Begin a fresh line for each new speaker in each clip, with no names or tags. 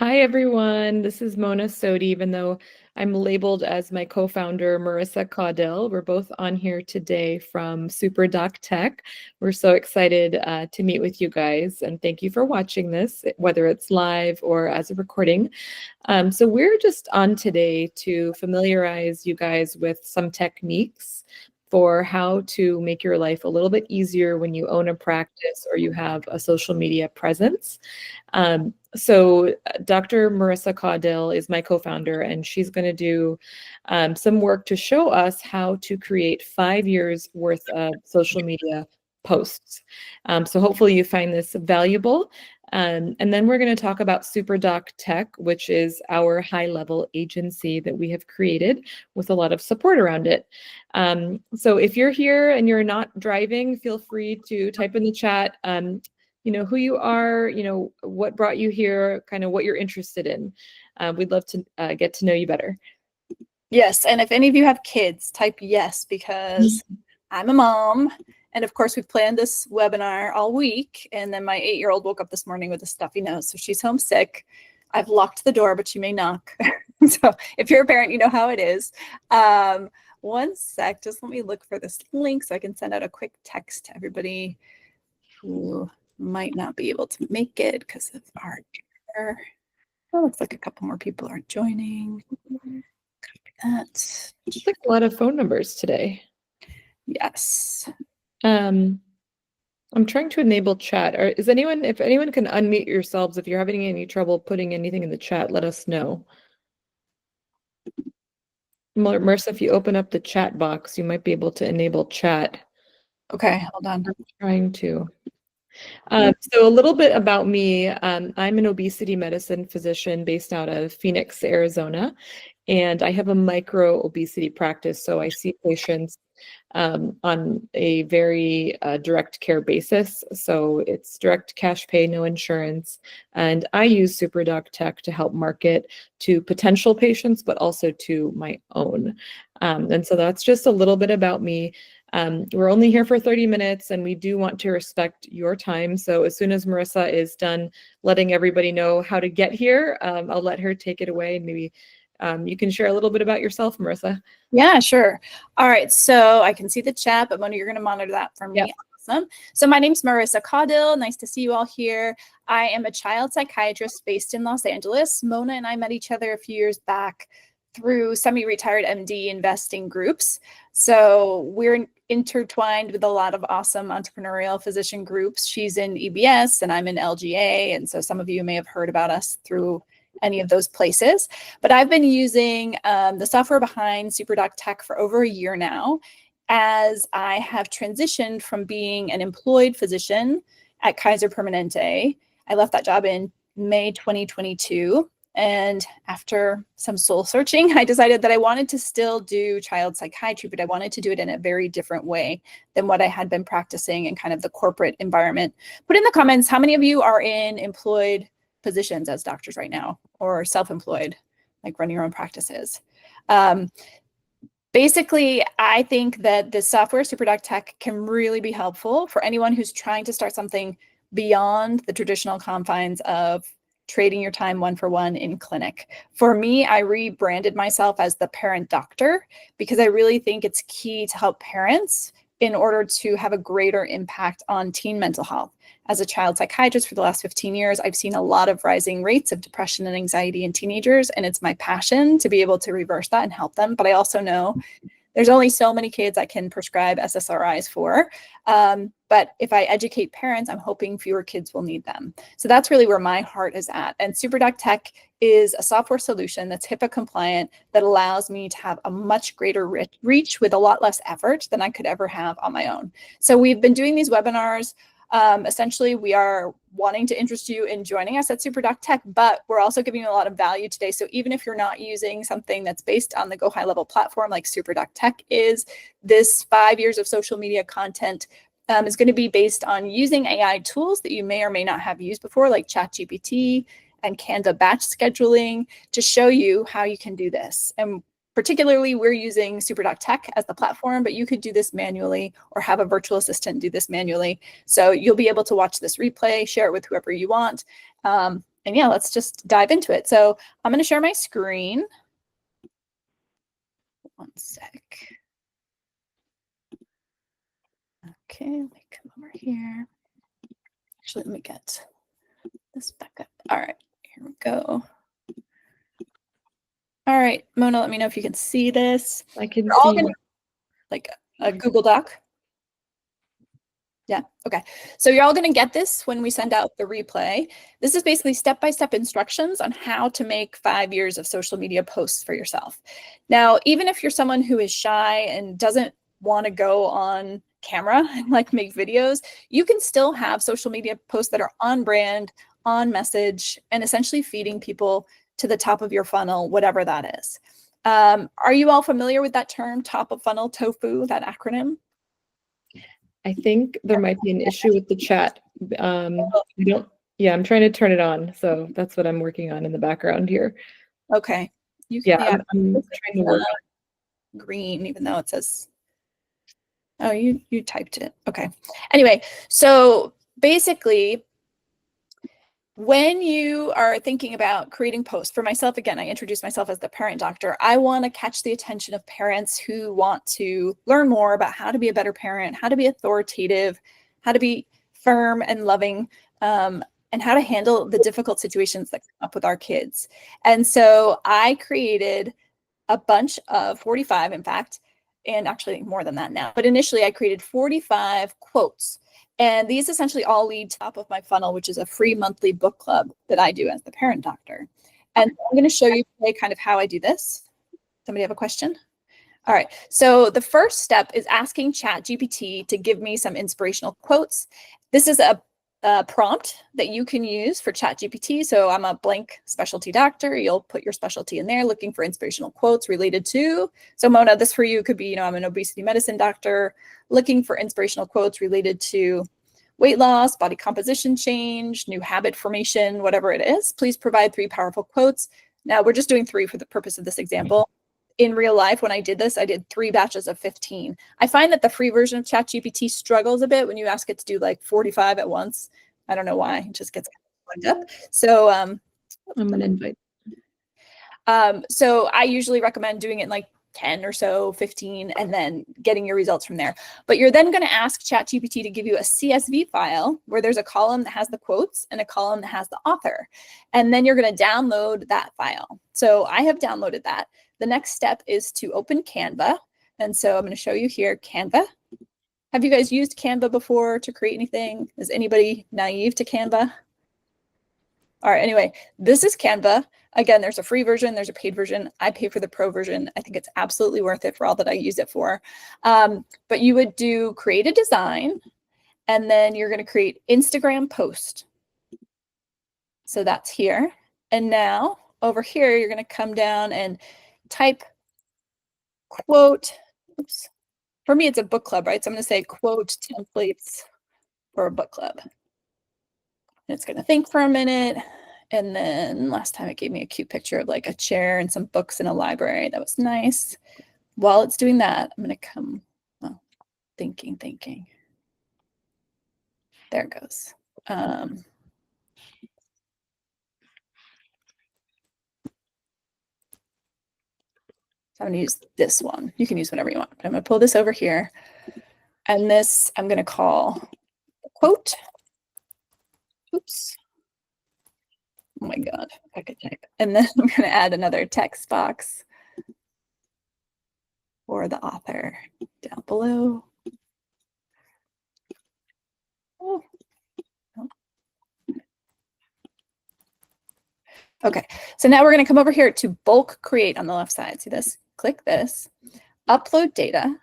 Hi, everyone. This is Mona Sodi, even though I'm labeled as my co-founder, Marissa Caudill. We're both on here today from SuperDoc Tech. We're so excited to meet with you guys, and thank you for watching this, whether it's live or as a recording. So we're just on today to familiarize you guys with some techniques for how to make your life a little bit easier when you own a practice or you have a social media presence. So Dr. Marissa Caudill is my co-founder, and she's going to do some work to show us how to create 5 years worth of social media posts. So hopefully you find this valuable. And then we're going to talk about SuperDoc Tech, which is our high-level agency that we have created with a lot of support around it. So if you're here and you're not driving, feel free to type in the chat, who you are, what brought you here, kind of what you're interested in. We'd love to get to know you better.
Yes, and if any of you have kids, type yes, because I'm a mom. And of course, we've planned this webinar all week. And then my 8-year-old woke up this morning with a stuffy nose, so she's homesick. I've locked the door, but she may knock. So if you're a parent, you know how it is. One sec, just let me look for this link so I can send out a quick text to everybody who might not be able to make it because of our error. Oh, looks like a couple more people are joining.
Just like a lot of phone numbers today.
Yes.
I'm trying to enable chat. If anyone can unmute yourselves, if you're having any trouble putting anything in the chat, let us know. Marissa, if you open up the chat box, you might be able to enable chat.
Okay, hold on.
I'm trying to. So a little bit about me. I'm an obesity medicine physician based out of Phoenix, Arizona, and I have a micro obesity practice. So I see patients on a very direct care basis. So it's direct cash pay, no insurance. And I use SuperDoc Tech to help market to potential patients, but also to my own. And so that's just a little bit about me. We're only here for 30 minutes and we do want to respect your time. So as soon as Marissa is done letting everybody know how to get here, I'll let her take it away, and maybe you can share a little bit about yourself, Marissa.
Yeah, sure. All right, so I can see the chat, but Mona, you're going to monitor that for me.
Yep.
Awesome. So my name's Marissa Caudill. Nice to see you all here. I am a child psychiatrist based in Los Angeles. Mona and I met each other a few years back through semi-retired MD investing groups. So we're intertwined with a lot of awesome entrepreneurial physician groups. She's in EBS and I'm in LGA. And so some of you may have heard about us through any of those places. But I've been using the software behind SuperDoc Tech for over a year now, as I have transitioned from being an employed physician at Kaiser Permanente. I left that job in May 2022. And after some soul searching, I decided that I wanted to still do child psychiatry, but I wanted to do it in a very different way than what I had been practicing in kind of the corporate environment. Put in the comments, how many of you are in employed positions as doctors right now, or self-employed, like running your own practices? Basically, I think that this software, SuperDoc Tech, can really be helpful for anyone who's trying to start something beyond the traditional confines of trading your time one-for-one in clinic. For me, I rebranded myself as the parent doctor because I really think it's key to help parents in order to have a greater impact on teen mental health. As a child psychiatrist for the last 15 years, I've seen a lot of rising rates of depression and anxiety in teenagers, and it's my passion to be able to reverse that and help them. But I also know there's only so many kids I can prescribe SSRIs for. But if I educate parents, I'm hoping fewer kids will need them. So that's really where my heart is at. And SuperDoc Tech is a software solution that's HIPAA compliant that allows me to have a much greater reach with a lot less effort than I could ever have on my own. So we've been doing these webinars. Essentially, we are wanting to interest you in joining us at SuperDoc Tech, but we're also giving you a lot of value today. So even if you're not using something that's based on the Go High Level platform like SuperDoc Tech is, this 5 years of social media content is going to be based on using AI tools that you may or may not have used before, like ChatGPT and Canva batch scheduling, to show you how you can do this. And particularly, we're using SuperDoc Tech as the platform, but you could do this manually or have a virtual assistant do this manually. So you'll be able to watch this replay, share it with whoever you want. yeah, let's just dive into it. So I'm going to share my screen. One sec. Okay, let me come over here. Actually, let me get this back up. All right, here we go. All right, Mona, let me know if you can see this.
I can
We're all
see.
gonna, like a Google Doc. Yeah, okay. So you're all going to get this when we send out the replay. This is basically step-by-step instructions on how to make 5 years of social media posts for yourself. Now, even if you're someone who is shy and doesn't want to go on camera and like make videos, you can still have social media posts that are on brand, on message, and essentially feeding people to the top of your funnel, whatever that is. Are you all familiar with that term, top of funnel, TOFU, that acronym?
I think there might be an issue with the chat. Yeah, I'm trying to turn it on. So that's what I'm working on in the background here.
Okay.
Yeah, I'm trying to work on
green, even though it says, oh, you typed it. Okay. Anyway, so basically, when you are thinking about creating posts, for myself, again, I introduced myself as the parent doctor. I want to catch the attention of parents who want to learn more about how to be a better parent, how to be authoritative, how to be firm and loving, and how to handle the difficult situations that come up with our kids. And so I created a bunch of 45, in fact, and actually more than that now. But initially I created 45 quotes. And these essentially all lead to the top of my funnel, which is a free monthly book club that I do as the parent doctor. And I'm going to show you today kind of how I do this. Somebody have a question? All right. So the first step is asking ChatGPT to give me some inspirational quotes. This is a prompt that you can use for ChatGPT. So I'm a blank specialty doctor. You'll put your specialty in there, looking for inspirational quotes related to. So Mona, this for you could be, I'm an obesity medicine doctor, looking for inspirational quotes related to weight loss, body composition change, new habit formation, whatever it is. Please provide 3 powerful quotes. Now we're just doing 3 for the purpose of this example. In real life, when I did this, I did 3 batches of 15. I find that the free version of ChatGPT struggles a bit when you ask it to do like 45 at once. I don't know why, it just gets plugged up. So
I'm going to invite.
So I usually recommend doing it in like 10 or so, 15, and then getting your results from there. But you're then going to ask ChatGPT to give you a CSV file where there's a column that has the quotes and a column that has the author. And then you're going to download that file. So I have downloaded that. The next step is to open Canva. And so I'm going to show you here, Canva. Have you guys used Canva before to create anything? Is anybody naive to Canva? All right, anyway, this is Canva. Again, there's a free version, there's a paid version. I pay for the pro version. I think it's absolutely worth it for all that I use it for. But you would do create a design, and then you're going to create Instagram post. So that's here. And now over here, you're going to come down and type quote. Oops. For me, it's a book club, right? So I'm going to say quote templates for a book club. And it's going to think for a minute. And then last time it gave me a cute picture of like a chair and some books in a library. That was nice. While it's doing that, I'm going to come, thinking. There it goes. I'm going to use this one. You can use whatever you want, but I'm going to pull this over here. And this I'm going to call quote. Oops. Oh my God, I could type. And then I'm going to add another text box for the author down below. Oh. Okay, so now we're going to come over here to bulk create on the left side. See this? Click this, upload data,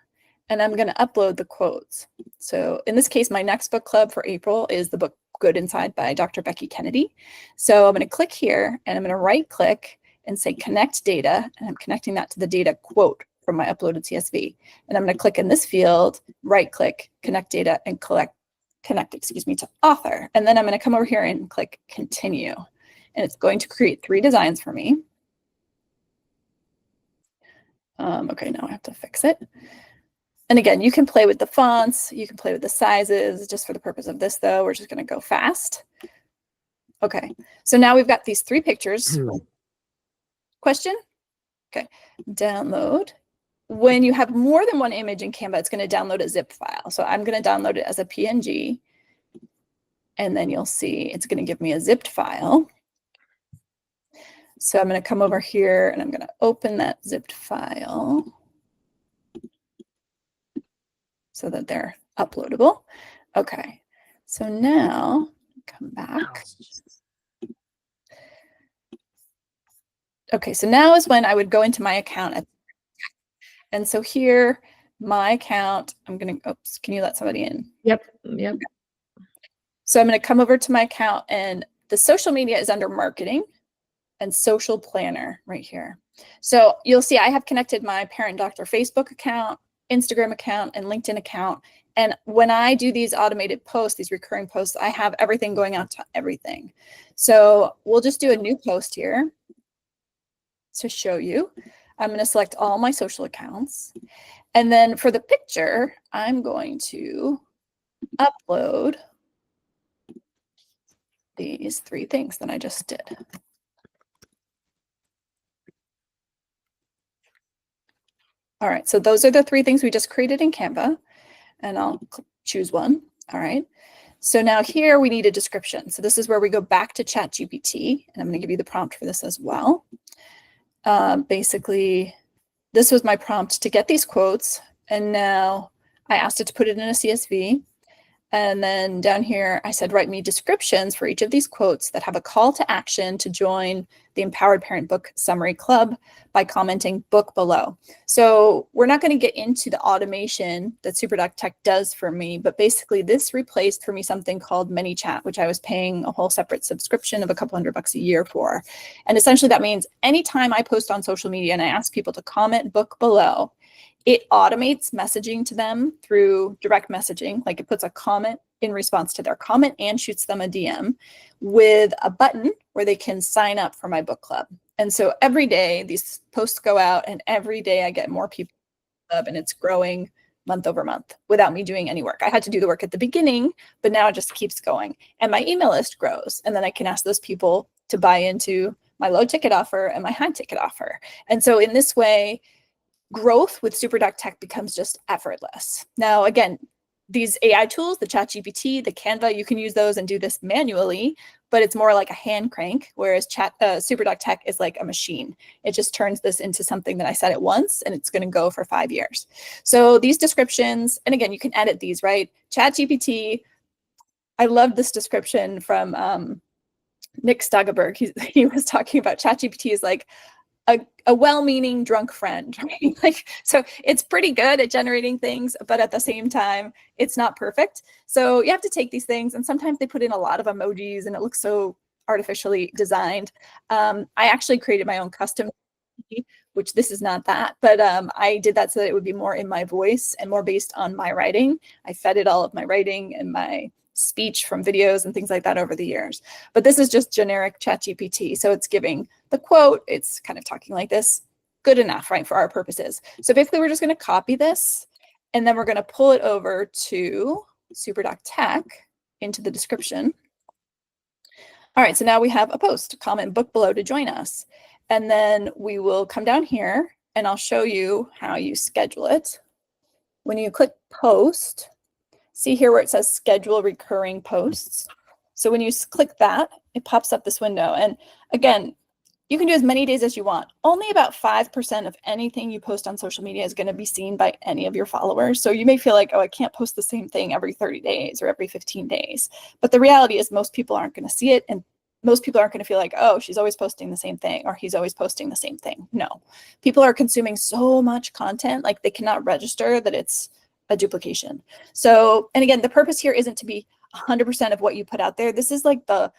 and I'm going to upload the quotes. So in this case, my next book club for April is the book Good Inside by Dr. Becky Kennedy. So I'm going to click here and I'm going to right click and say connect data. And I'm connecting that to the data quote from my uploaded CSV. And I'm going to click in this field, right click, connect data, and connect to author. And then I'm going to come over here and click continue. And it's going to create 3 designs for me. Okay, now I have to fix it. And again, you can play with the fonts, you can play with the sizes. Just for the purpose of this, though, we're just going to go fast. Okay, so now we've got these 3 pictures. Question? Okay, download. When you have more than one image in Canva, it's going to download a zip file. So I'm going to download it as a PNG. And then you'll see it's going to give me a zipped file. So I'm going to come over here and I'm going to open that zipped file so that they're uploadable. Okay, so now come back. Okay, so now is when I would go into my account. And so here, my account, I'm going to, oops, can you let somebody in?
Yep. Yep.
So I'm going to come over to my account, and the social media is under marketing and social planner right here. So you'll see I have connected my Parent Doctor Facebook account, Instagram account, and LinkedIn account. And when I do these automated posts, these recurring posts, I have everything going out to everything. So we'll just do a new post here to show you. I'm going to select all my social accounts. And then for the picture, I'm going to upload these 3 things that I just did. All right, so those are the 3 things we just created in Canva, and I'll choose one. All right, so now here we need a description. So this is where we go back to ChatGPT, and I'm going to give you the prompt for this as well. Basically, this was my prompt to get these quotes, and now I asked it to put it in a CSV. And then down here, I said, write me descriptions for each of these quotes that have a call to action to join the Empowered Parent Book Summary Club by commenting book below. So we're not going to get into the automation that SuperDoc Tech does for me, but basically this replaced for me something called ManyChat, which I was paying a whole separate subscription of a couple $100 a year for. And essentially that means anytime I post on social media and I ask people to comment book below, it automates messaging to them through direct messaging, like it puts a comment in response to their comment and shoots them a DM with a button where they can sign up for my book club. And so every day these posts go out, and every day I get more people in the club, and it's growing month over month without me doing any work. I had to do the work at the beginning, but now it just keeps going. And my email list grows, and then I can ask those people to buy into my low ticket offer and my high ticket offer. And so in this way, growth with SuperDoc Tech becomes just effortless. Now, again, these AI tools, the ChatGPT, the Canva, you can use those and do this manually, but it's more like a hand crank, whereas SuperDoc Tech is like a machine. It just turns this into something that I set it once, and it's going to go for 5 years. So these descriptions, and again, you can edit these, right? ChatGPT, I love this description from Nick Staggerberg. He was talking about ChatGPT is like a well-meaning drunk friend, right? Like, so it's pretty good at generating things, but at the same time, it's not perfect. So you have to take these things, and sometimes they put in a lot of emojis and it looks so artificially designed. I actually created my own custom, which this is not that, but I did that so that it would be more in my voice and more based on my writing. I fed it all of my writing and my speech from videos and things like that over the years. But this is just generic ChatGPT. So it's giving the quote, it's kind of talking like this, good enough, right, for our purposes. So basically we're just going to copy this, and then we're going to pull it over to SuperDoc Tech into the description. All right, so now we have a post, comment book below to join us. And then we will come down here and I'll show you how you schedule it. When you click post, see here where it says schedule recurring posts. So when you click that, it pops up this window. And again, you can do as many days as you want. Only about 5% of anything you post on social media is going to be seen by any of your followers. So you may feel like, oh, I can't post the same thing every 30 days or every 15 days. But the reality is most people aren't going to see it. And most people aren't going to feel like, oh, she's always posting the same thing or he's always posting the same thing. No, people are consuming so much content, like they cannot register that it's a duplication. So, and again, the purpose here isn't to be 100% of what you put out there. This is like the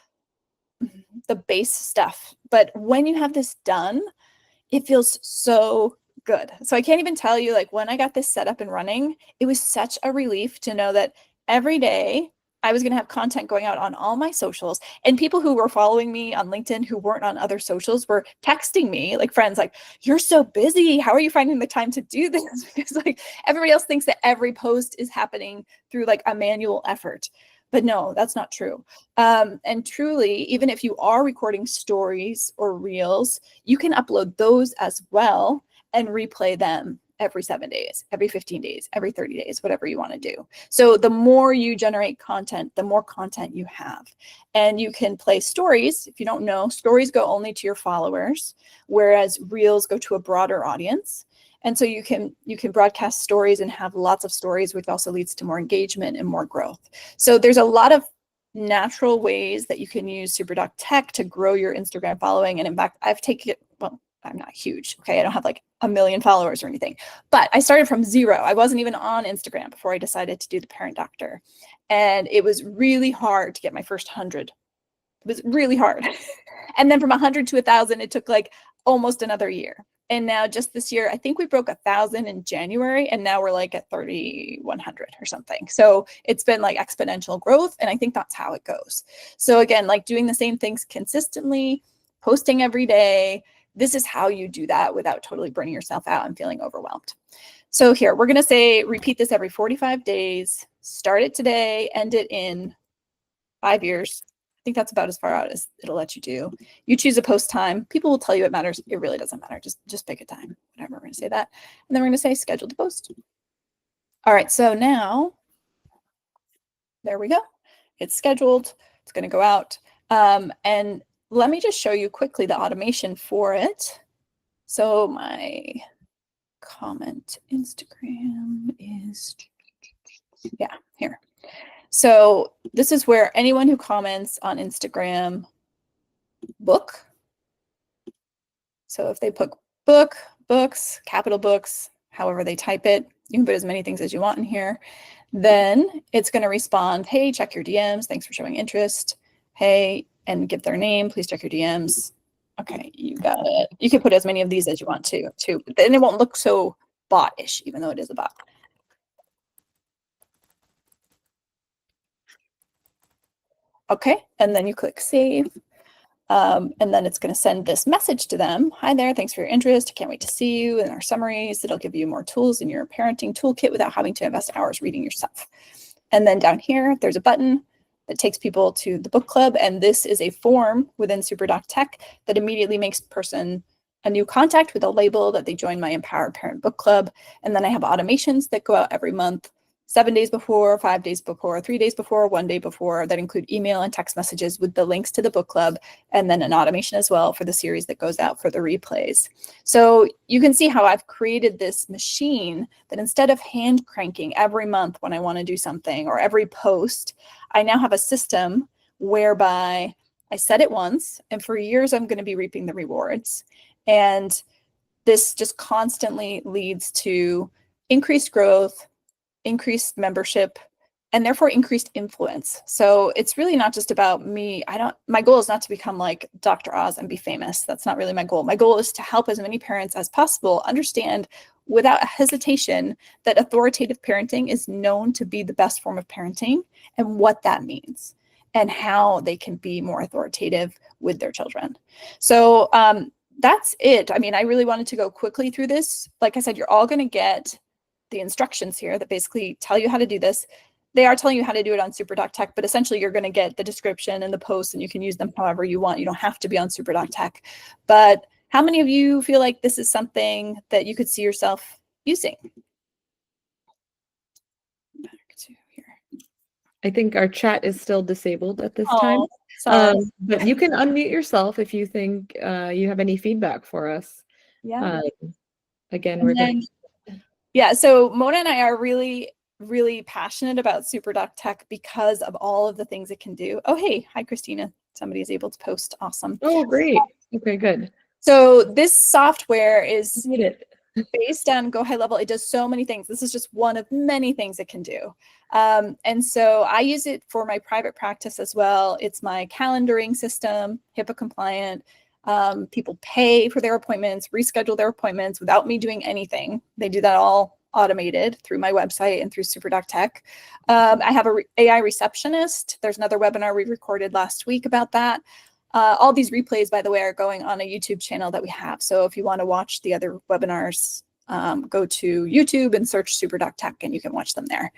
base stuff. But when you have this done, it feels so good. So I can't even tell you, like when I got this set up and running, it was such a relief to know that every day I was going to have content going out on all my socials, and people who were following me on LinkedIn who weren't on other socials were texting me, like friends, like, you're so busy. How are you finding the time to do this? Because like everybody else thinks that every post is happening through like a manual effort. But no, that's not true. And truly, even if you are recording stories or reels, you can upload those as well and replay them every 7 days, every 15 days, every 30 days, whatever you want to do. So the more you generate content, the more content you have. And you can play stories. If you don't know, stories go only to your followers, whereas reels go to a broader audience. And so you can broadcast stories and have lots of stories, which also leads to more engagement and more growth. So there's a lot of natural ways that you can use SuperDoc Tech to grow your Instagram following. And in fact, I've taken it, well, I'm not huge, okay? I don't have like 1 million followers or anything, but I started from 0. I wasn't even on Instagram before I decided to do the Parent Doctor. And it was really hard to get my first 100. It was really hard. And then from 100 to 1,000, it took like almost another year. And now just this year, I think we broke 1,000 in January, and now we're like at 3,100 or something. So it's been like exponential growth, and I think that's how it goes. So again, like doing the same things consistently, posting every day, this is how you do that without totally burning yourself out and feeling overwhelmed. So here, we're gonna say, repeat this every 45 days, start it today, end it in 5 years. I think that's about as far out as it'll let you do. You choose a post time. People will tell you it matters. It really doesn't matter. Just pick a time, whatever. We're going to say that. And then we're going to say schedule the post. All right. So now, there we go. It's scheduled. It's going to go out. And let me just show you quickly the automation for it. So my comment Instagram is, yeah, here. So this is where anyone who comments on Instagram book. So if they put book, books, capital books, however they type it, you can put as many things as you want in here. Then it's going to respond, hey, check your DMs. Thanks for showing interest. Hey, and give their name. Please check your DMs. Okay, you got it. You can put as many of these as you want to, too. But then it won't look so bot-ish, even though it is a bot. Okay, and then you click save. And then it's going to send this message to them. Hi there, thanks for your interest. I can't wait to see you in our summaries. It'll give you more tools in your parenting toolkit without having to invest hours reading yourself. And then down here, there's a button that takes people to the book club. And this is a form within SuperDoc Tech that immediately makes a person a new contact with a label that they join my Empowered Parent Book Club. And then I have automations that go out every month, 7 days before, 5 days before, 3 days before, 1 day before, that include email and text messages with the links to the book club, and then an automation as well for the series that goes out for the replays. So you can see how I've created this machine that instead of hand cranking every month when I want to do something or every post, I now have a system whereby I set it once, and for years I'm going to be reaping the rewards. And this just constantly leads to increased growth, increased membership, and therefore increased influence. So it's really not just about me. My goal is not to become like Dr. Oz and be famous. That's not really my goal. My goal is to help as many parents as possible understand without hesitation that authoritative parenting is known to be the best form of parenting and what that means and how they can be more authoritative with their children. So that's it. I mean, I really wanted to go quickly through this. Like I said, you're all going to get the instructions here that basically tell you how to do this. They are telling you how to do it on SuperDoc Tech, but essentially you're going to get the description and the posts, and you can use them however you want. You don't have to be on SuperDoc Tech. But how many of you feel like this is something that you could see yourself using? Back to here.
I think our chat is still disabled at this
Oh,
time.
sorry.
But you can unmute yourself if you think you have any feedback for us.
Yeah.
Again,
And
we're going
then, yeah, so Mona and I are really, really passionate about SuperDoc Tech because of all of the things it can do. Oh, hey, hi, Christina. Somebody is able to post. Awesome.
Oh, great. Okay, good.
So this software is
Need it.
based on Go High Level. It does so many things. This is just one of many things it can do. And so I use it for my private practice as well. It's my calendaring system, HIPAA compliant. People pay for their appointments, reschedule their appointments without me doing anything. They do that all automated through my website and through SuperDoc Tech. I have an AI receptionist. There's another webinar we recorded last week about that. All these replays, by the way, are going on a YouTube channel that we have. So if you want to watch the other webinars, go to YouTube and search SuperDoc Tech and you can watch them there.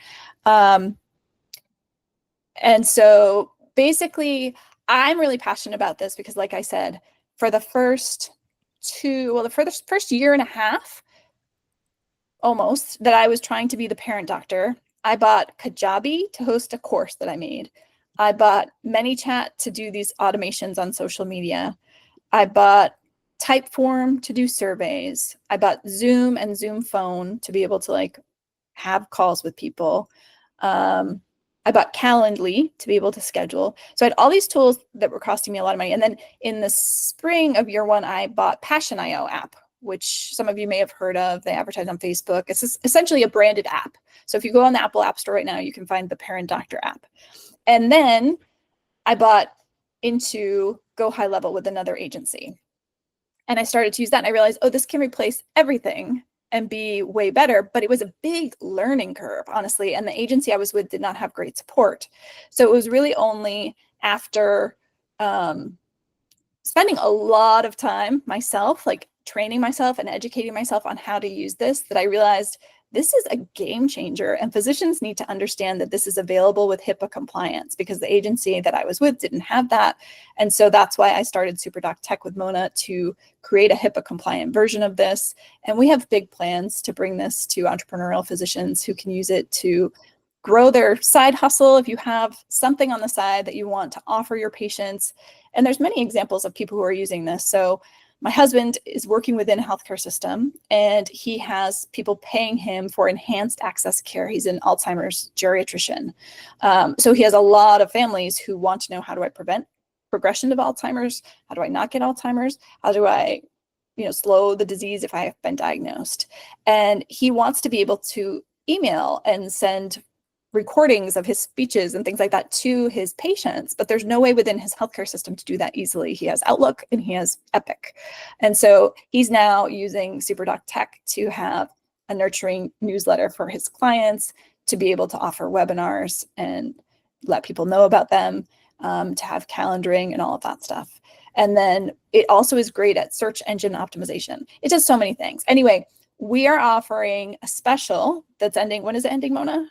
And so basically, I'm really passionate about this because, like I said, for the first first year and a half, almost, that I was trying to be the parent doctor, I bought Kajabi to host a course that I made. I bought ManyChat to do these automations on social media. I bought Typeform to do surveys. I bought Zoom and Zoom Phone to be able to like have calls with people. I bought Calendly to be able to schedule. So I had all these tools that were costing me a lot of money. And then in the spring of year one, I bought Passion.io app, which some of you may have heard of. They advertise on Facebook. It's essentially a branded app. So if you go on the Apple App Store right now, you can find the Parent Doctor app. And then I bought into Go High Level with another agency. And I started to use that and I realized, oh, this can replace everything and be way better. But it was a big learning curve, honestly. And the agency I was with did not have great support. So it was really only after spending a lot of time myself, like training myself and educating myself on how to use this, that I realized this is a game changer, and physicians need to understand that this is available with HIPAA compliance, because the agency that I was with didn't have that. And so that's why I started SuperDoc Tech with Mona to create a HIPAA compliant version of this. And we have big plans to bring this to entrepreneurial physicians who can use it to grow their side hustle. If you have something on the side that you want to offer your patients, and there's many examples of people who are using this. So my husband is working within a healthcare system, and he has people paying him for enhanced access care. He's an Alzheimer's geriatrician. So he has a lot of families who want to know, how do I prevent progression of Alzheimer's? How do I not get Alzheimer's? How do I, slow the disease if I have been diagnosed? And he wants to be able to email and send recordings of his speeches and things like that to his patients, but there's no way within his healthcare system to do that easily. He has Outlook and he has Epic. And so he's now using SuperDoc Tech to have a nurturing newsletter for his clients, to be able to offer webinars and let people know about them, to have calendaring and all of that stuff. And then it also is great at search engine optimization. It does so many things. Anyway, we are offering a special that's ending. When is it ending, Mona?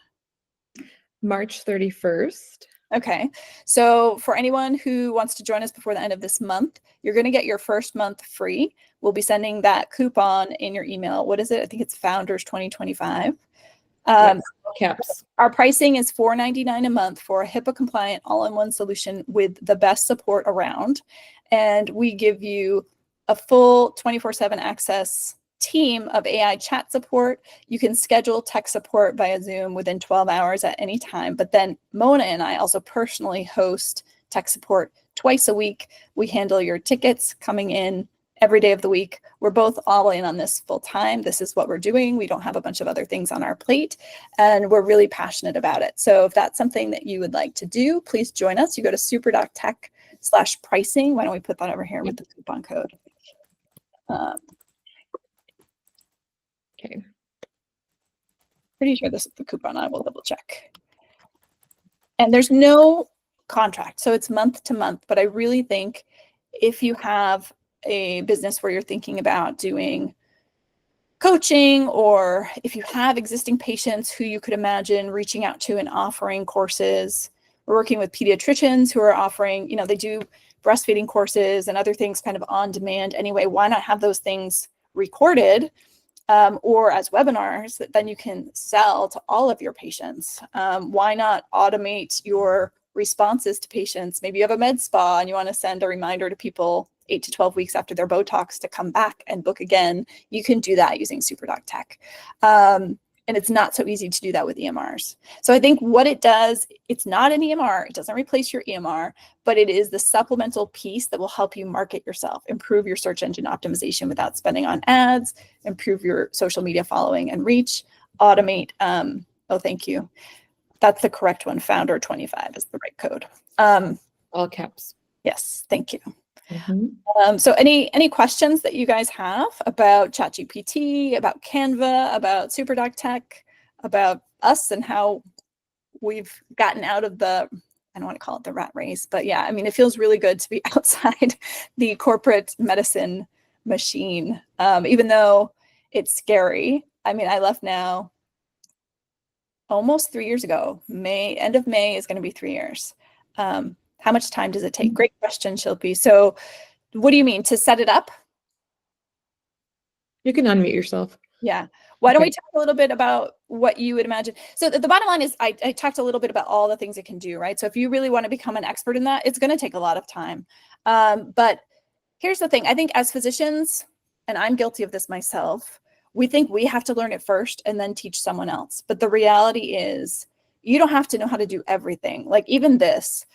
March 31st.
Okay. So for anyone who wants to join us before the end of this month, you're going to get your first month free. We'll be sending that coupon in your email. What is it? I think it's Founders 2025.
Yes, all caps.
Our pricing is $4.99 a month for a HIPAA compliant all-in-one solution with the best support around. And we give you a full 24/7 access team of AI chat support. You can schedule tech support via Zoom within 12 hours at any time. But then Mona and I also personally host tech support twice a week. We handle your tickets coming in every day of the week. We're both all in on this full time. This is what we're doing. We don't have a bunch of other things on our plate, and we're really passionate about it. So if that's something that you would like to do, please join us. You go to superdoctech/pricing. Why don't we put that over here with the coupon code?
Okay.
Pretty sure this is the coupon. I will double check. And there's no contract, so it's month to month. But I really think if you have a business where you're thinking about doing coaching, or if you have existing patients who you could imagine reaching out to and offering courses, we're working with pediatricians who are offering, they do breastfeeding courses and other things kind of on demand anyway. Why not have those things recorded or as webinars that then you can sell to all of your patients? Why not automate your responses to patients? Maybe you have a med spa and you want to send a reminder to people 8 to 12 weeks after their Botox to come back and book again. You can do that using SuperDoc Tech. And it's not so easy to do that with EMRs. So I think what it does, it's not an EMR. It doesn't replace your EMR, but it is the supplemental piece that will help you market yourself, improve your search engine optimization without spending on ads, improve your social media following and reach, automate. Oh, thank you. That's the correct one. Founder 25 is the right code.
All caps.
Yes, thank you.
Mm-hmm.
So any questions that you guys have about ChatGPT, about Canva, about SuperDoc Tech, about us and how we've gotten out of the, I don't want to call it the rat race, but yeah, I mean, it feels really good to be outside the corporate medicine machine, even though it's scary. I mean, I left now almost 3 years ago. End of May is going to be 3 years. How much time does it take? Great question, Shilpi. So what do you mean, to set it up?
You can unmute yourself.
Yeah. Why don't
Okay.
we talk a little bit about what you would imagine? So the bottom line is I talked a little bit about all the things it can do, right? So if you really want to become an expert in that, it's going to take a lot of time. But here's the thing. I think as physicians, and I'm guilty of this myself, we think we have to learn it first and then teach someone else. But the reality is you don't have to know how to do everything. Like even this,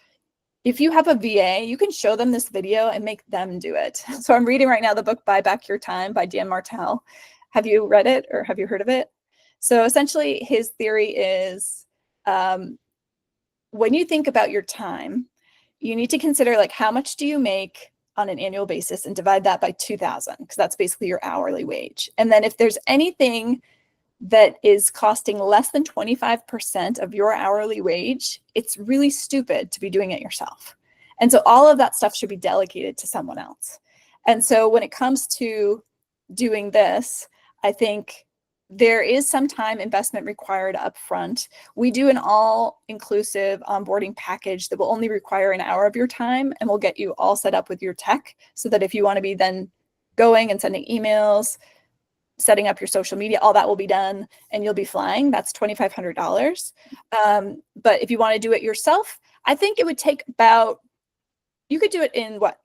if you have a VA, you can show them this video and make them do it. So I'm reading right now the book Buy Back Your Time by Dan Martell. Have you read it or have you heard of it? So essentially his theory is when you think about your time, you need to consider like how much do you make on an annual basis and divide that by 2,000 because that's basically your hourly wage. And then if there's anything that is costing less than 25% of your hourly wage, it's really stupid to be doing it yourself. And so all of that stuff should be delegated to someone else. And so when it comes to doing this, I think there is some time investment required up front. We do an all-inclusive onboarding package that will only require an hour of your time and will get you all set up with your tech so that if you want to be then going and sending emails, setting up your social media, all that will be done and you'll be flying. That's $2,500. But if you want to do it yourself, I think it would take about, you could do it in what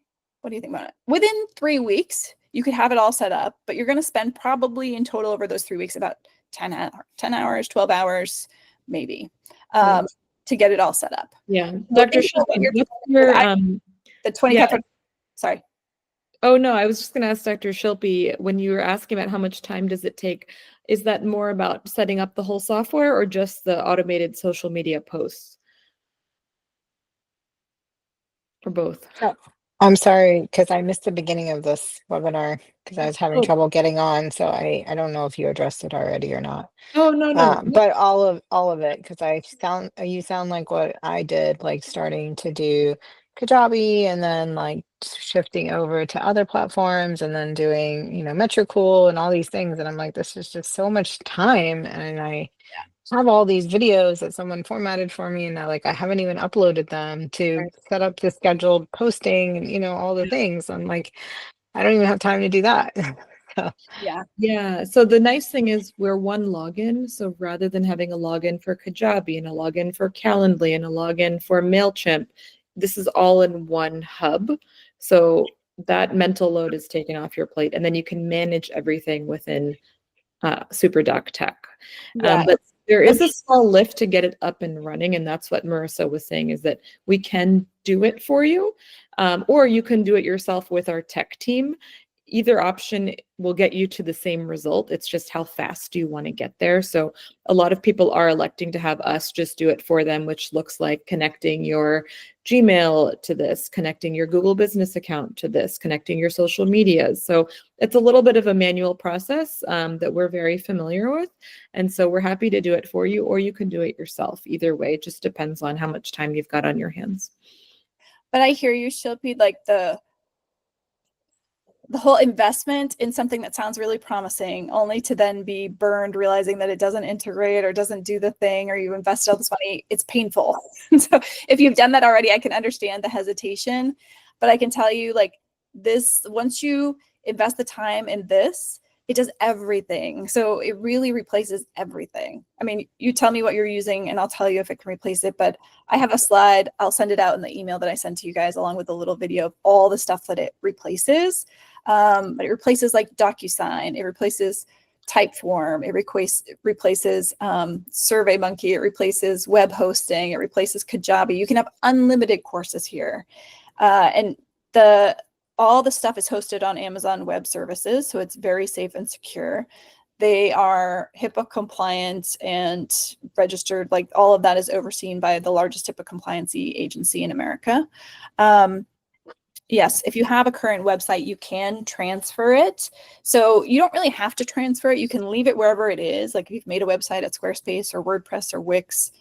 do you think about it? Within 3 weeks, you could have it all set up, but you're going to spend probably in total over those 3 weeks about 10 hours, 12 hours, maybe, to get it all set up.
Yeah.
So
Dr.
think about what
Shilpi,
you're-
the
the 25, sorry.
Oh, no, I was just going to ask Dr. Shilpi, when you were asking about how much time does it take, is that more about setting up the whole software or just the automated social media posts? Or both?
Oh, I'm sorry, because I missed the beginning of this webinar because I was having trouble getting on. So I don't know if you addressed it already or not.
Oh, no.
But all of it, because you sound like what I did, like starting to do Kajabi and then like shifting over to other platforms and then doing, Metricool and all these things. And I'm like, this is just so much time. And I have all these videos that someone formatted for me and now like I haven't even uploaded them to set up the scheduled posting and all the things. I'm like, I don't even have time to do that. So,
Yeah. So the nice thing is we're one login. So rather than having a login for Kajabi and a login for Calendly and a login for MailChimp, this is all in one hub. So that mental load is taken off your plate and then you can manage everything within SuperDoc Tech. But there is a small lift to get it up and running. And that's what Marissa was saying is that we can do it for you or you can do it yourself with our tech team. Either option will get you to the same result. It's just how fast do you want to get there. So a lot of people are electing to have us just do it for them, which looks like connecting your Gmail to this, connecting your Google business account to this, connecting your social medias. So it's a little bit of a manual process that we're very familiar with. And so we're happy to do it for you, or you can do it yourself. Either way, it just depends on how much time you've got on your hands.
But I hear you, Shilpi, like the whole investment in something that sounds really promising only to then be burned realizing that it doesn't integrate or doesn't do the thing or you invested all this money, it's painful. So if you've done that already, I can understand the hesitation, but I can tell you like this, once you invest the time in this, it does everything. So it really replaces everything. I mean, you tell me what you're using and I'll tell you if it can replace it, but I have a slide, I'll send it out in the email that I sent to you guys along with a little video of all the stuff that it replaces. But it replaces like DocuSign, it replaces Typeform, it replaces SurveyMonkey, it replaces web hosting, it replaces Kajabi. You can have unlimited courses here. And all the stuff is hosted on Amazon Web Services, so it's very safe and secure. They are HIPAA compliant and registered, like all of that is overseen by the largest HIPAA compliancy agency in America. Yes, if you have a current website, you can transfer it. So you don't really have to transfer it. You can leave it wherever it is. Like if you've made a website at Squarespace or WordPress or Wix,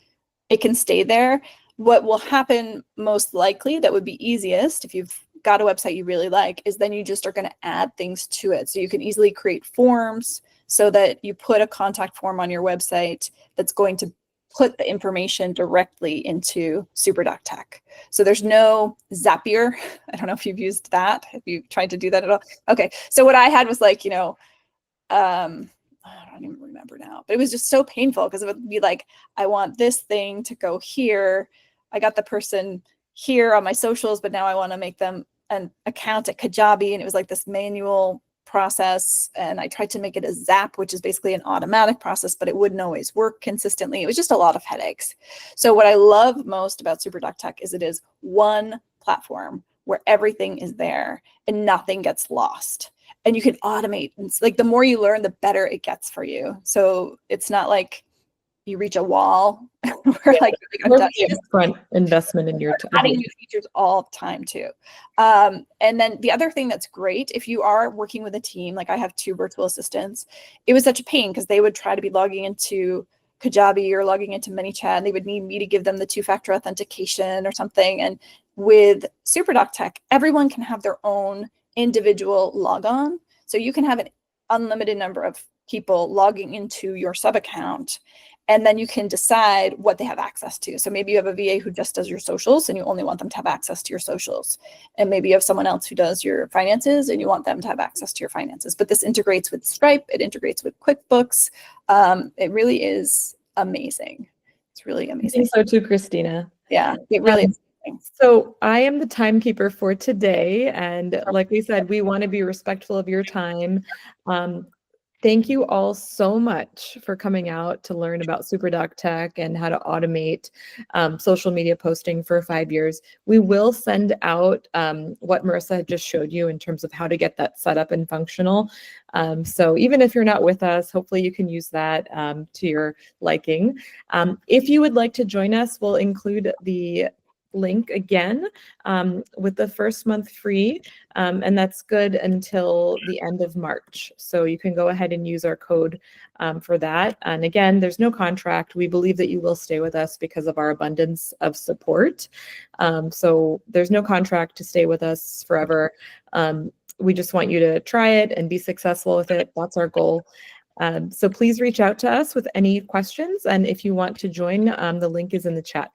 it can stay there. What will happen most likely, that would be easiest if you've got a website you really like, is then you just are going to add things to it. So you can easily create forms so that you put a contact form on your website that's going to put the information directly into SuperDoc Tech. So there's no Zapier. I don't know if you've used that. Have you tried to do that at all? Okay. So what I had was like, I don't even remember now, but it was just so painful because it would be like, I want this thing to go here. I got the person here on my socials, but now I want to make them an account at Kajabi. And it was like this manual process. And I tried to make it a Zap, which is basically an automatic process, but it wouldn't always work consistently. It was just a lot of headaches. So what I love most about SuperDoc Tech is it is one platform where everything is there and nothing gets lost. And you can automate. And it's like the more you learn, the better it gets for you. So it's not like you reach a wall where like I'm done.
Front investment in your time.
Adding new features all the time too. And then the other thing that's great, if you are working with a team, like I have 2 virtual assistants, it was such a pain because they would try to be logging into Kajabi or logging into ManyChat, and they would need me to give them the 2-factor authentication or something. And with SuperDoc Tech, everyone can have their own individual logon. So you can have an unlimited number of people logging into your sub account, and then you can decide what they have access to. So maybe you have a VA who just does your socials and you only want them to have access to your socials. And maybe you have someone else who does your finances and you want them to have access to your finances. But this integrates with Stripe, it integrates with QuickBooks. It really is amazing. It's really
I
amazing.
think so too, Christina.
Yeah, it really is.
So I am the timekeeper for today. And like we said, we want to be respectful of your time. Thank you all so much for coming out to learn about SuperDoc Tech and how to automate social media posting for 5 years. We will send out what Marissa had just showed you in terms of how to get that set up and functional. So even if you're not with us, hopefully you can use that to your liking. If you would like to join us, we'll include the link again with the first month free, and that's good until the end of March. So you can go ahead and use our code for that. And again, there's no contract. We believe that you will stay with us because of our abundance of support. So there's no contract to stay with us forever. We just want you to try it and be successful with it. That's our goal. So please reach out to us with any questions. And if you want to join, the link is in the chat.